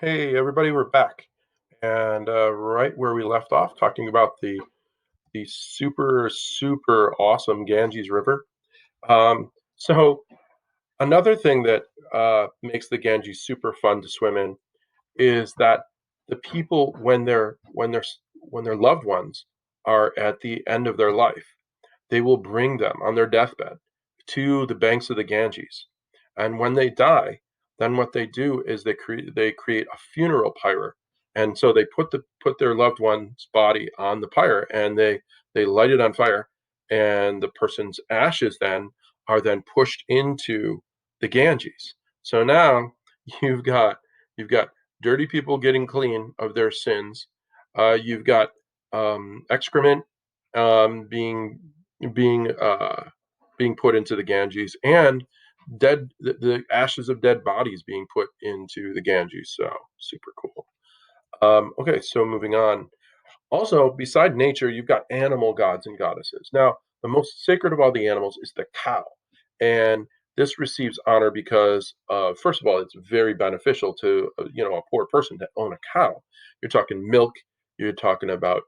Hey everybody, we're back, and right where we left off, talking about the super awesome Ganges River. So another thing that makes the Ganges super fun to swim in is that the people when their loved ones are at the end of their life, they will bring them on their deathbed to the banks of the Ganges. And when they die, then what they do is they create a funeral pyre. And so they put their loved one's body on the pyre and they light it on fire, and the person's ashes then are then pushed into the Ganges. So now you've got you've got dirty people getting clean of their sins. You've got excrement being being being put into the Ganges, and the ashes of dead bodies being put into the Ganges. So super cool. Okay, so moving on. Also, beside nature, you've got animal gods and goddesses. Now, the most sacred of all the animals is the cow, and this receives honor because, first of all, it's very beneficial to a poor person to own a cow. You're talking milk. You're talking about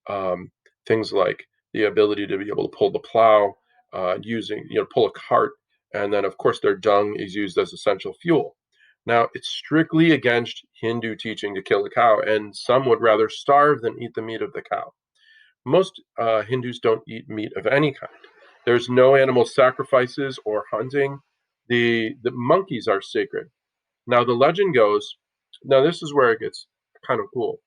um, things like the ability to be able to pull the plow, using pull a cart, and then of course their dung is used as essential fuel. Now, it's strictly against Hindu teaching to kill a cow, and some would rather starve than eat the meat of the cow. Most Hindus don't eat meat of any kind. There's no animal sacrifices or hunting. The monkeys are sacred. Now, the legend goes, now this is where it gets kind of cool.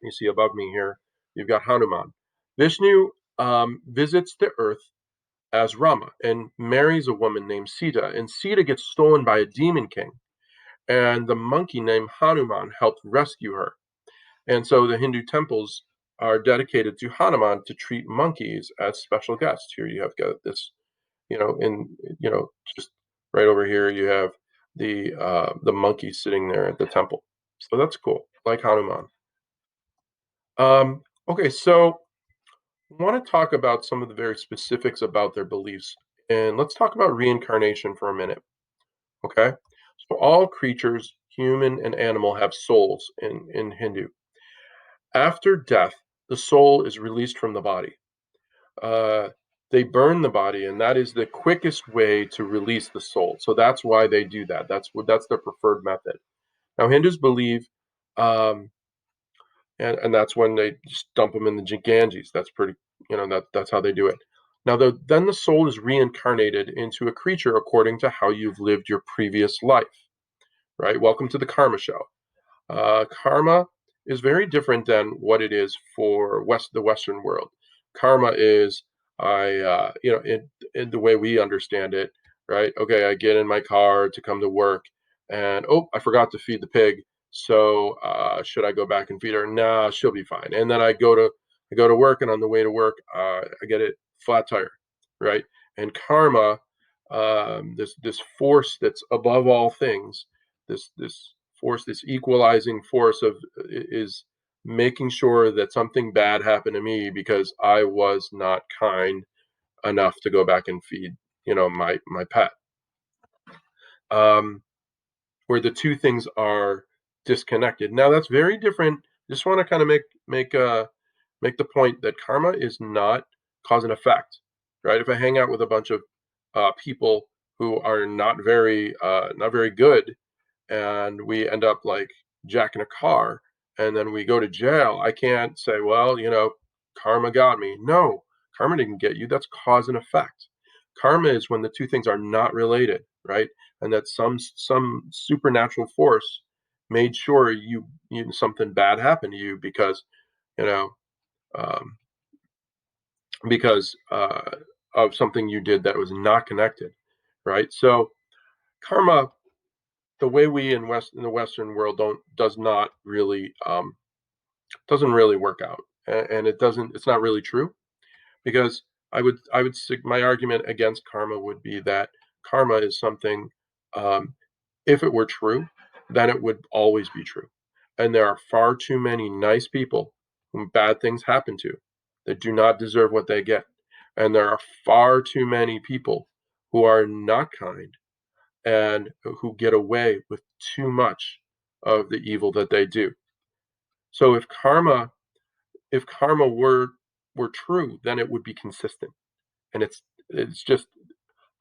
You see above me here, you've got Hanuman. Vishnu visits the earth as Rama and marries a woman named Sita, and Sita gets stolen by a demon king, and the monkey named Hanuman helped rescue her. And so the Hindu temples are dedicated to Hanuman to treat monkeys as special guests. Here you have got this, just right over here you have the monkey sitting there at the temple. So that's cool, like Hanuman. Okay, so I want to talk about some of the very specifics about their beliefs, and let's talk about reincarnation for a minute. Okay, so all creatures, human and animal, have souls in Hindu. After death, the soul is released from the body. Uh, they burn the body, and that is the quickest way to release the soul. So that's why they do that. That's their preferred method. Now Hindus believe, um, and that's when they just dump them in the Ganges. That's pretty, that's how they do it. Now then the soul is reincarnated into a creature according to how you've lived your previous life. Right? Welcome to the Karma Show. Karma is very different than what it is for the Western world. Karma is, in the way we understand it, right? Okay, I get in my car to come to work, and oh, I forgot to feed the pig. So should I go back and feed her? Nah, she'll be fine. And then I go to work, and on the way to work, I get a flat tire, right? And karma, this force that's above all things, this force, this equalizing force of is making sure that something bad happened to me because I was not kind enough to go back and feed, my pet. Um, where the two things are disconnected. Now that's very different. Just want to kind of make the point that karma is not cause and effect, right? If I hang out with a bunch of people who are not very good, and we end up like jacking a car, and then we go to jail, I can't say, well, karma got me. No, karma didn't get you. That's cause and effect. Karma is when the two things are not related, right? And that some supernatural force made sure something bad happened to you you know um, because of something you did that was not connected, right? So karma, the way we in the Western world don't does not really doesn't really work out, and it's not really true, because I would my argument against karma would be that karma is something, um, if it were true, then it would always be true, and there are far too many nice people whom bad things happen to that do not deserve what they get, and there are far too many people who are not kind and who get away with too much of the evil that they do. So if karma were true, then it would be consistent. And it's just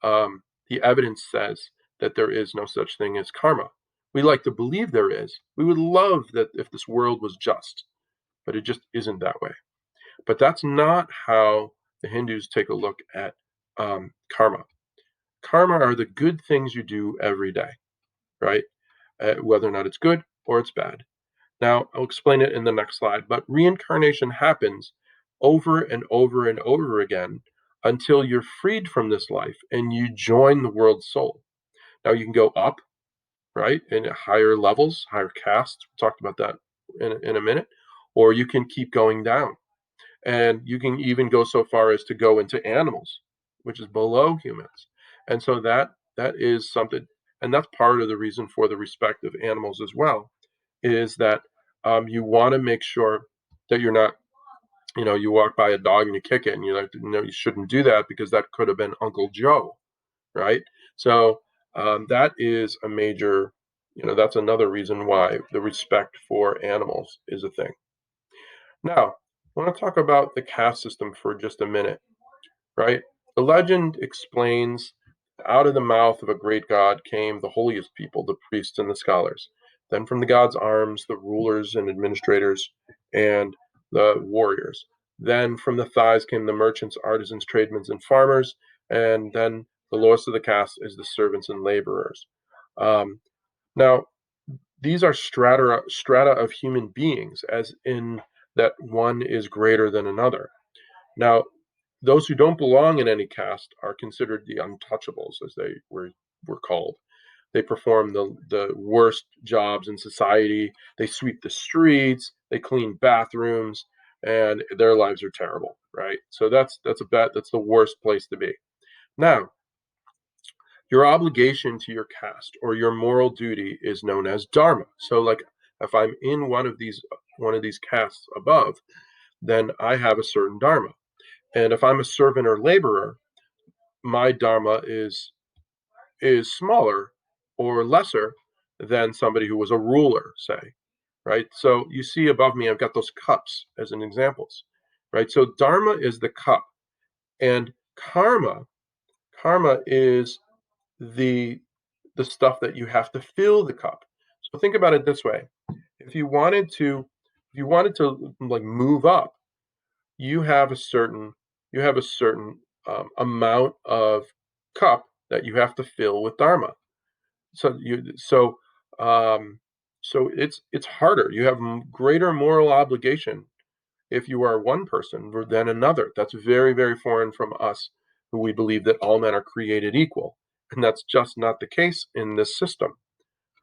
the evidence says that there is no such thing as karma. We like to believe there is. We would love that if this world was just, but it just isn't that way. But that's not how the Hindus take a look at karma. Karma are the good things you do every day, right? Whether or not it's good or it's bad. Now, I'll explain it in the next slide, but reincarnation happens over and over and over again until you're freed from this life and you join the world soul. Now, you can go up, right, in higher levels, higher castes. We talked about that in a minute, or you can keep going down. And you can even go so far as to go into animals, which is below humans. And so that is something, and that's part of the reason for the respect of animals as well, is that you want to make sure that you're not, you walk by a dog and you kick it, and you're like, no, you shouldn't do that because that could have been Uncle Joe, right? So that is a major, that's another reason why the respect for animals is a thing. Now, I want to talk about the caste system for just a minute, right? The legend explains out of the mouth of a great god came the holiest people, the priests and the scholars. Then from the god's arms, the rulers and administrators and the warriors. Then from the thighs came the merchants, artisans, tradesmen, and farmers. And then the lowest of the caste is the servants and laborers. Now, these are strata of human beings, as in that one is greater than another. Now, those who don't belong in any caste are considered the untouchables, as they were called. They perform the worst jobs in society. They sweep the streets, they clean bathrooms, and their lives are terrible, right? So that's the worst place to be. Now, your obligation to your caste or your moral duty is known as dharma. So like if I'm in one of these castes above, then I have a certain dharma. And if I'm a servant or laborer, my dharma is smaller or lesser than somebody who was a ruler, say, right? So you see above me, I've got those cups as an examples, right? So dharma is the cup, and karma is the the stuff that you have to fill the cup. So think about it this way: if you wanted to like move up, you have a certain amount of cup that you have to fill with dharma. So you um, so it's harder. You have greater moral obligation if you are one person than another. That's very, very foreign from us, who we believe that all men are created equal, and that's just not the case in this system,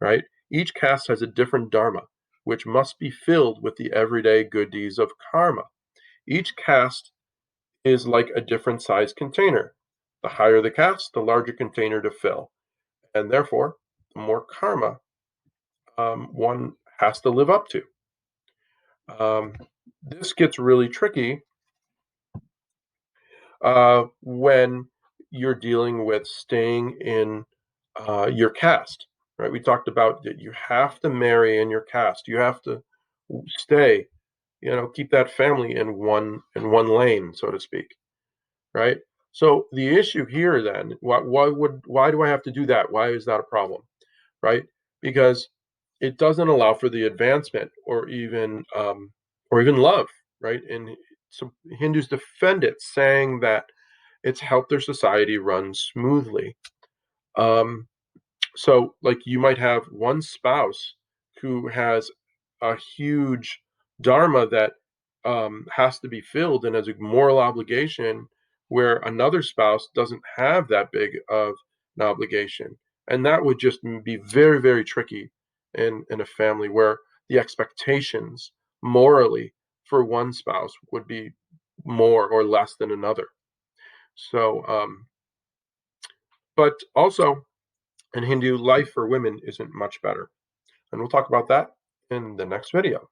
right? Each caste has a different dharma, which must be filled with the everyday good deeds of karma. Each caste is like a different size container. The higher the caste, the larger container to fill, and therefore, the more karma one has to live up to. Um, this gets really tricky when you're dealing with staying in your caste, right? We talked about that you have to marry in your caste. You have to stay, keep that family in one lane, so to speak, right? So the issue here then, why do I have to do that? Why is that a problem, right? Because it doesn't allow for the advancement or even love, right? And so Hindus defend it, saying that it's helped their society run smoothly. Um, so, like, you might have one spouse who has a huge dharma that has to be filled and has a moral obligation, where another spouse doesn't have that big of an obligation. And that would just be very, very tricky in a family where the expectations morally for one spouse would be more or less than another. So, but also in Hindu, life for women isn't much better. And we'll talk about that in the next video.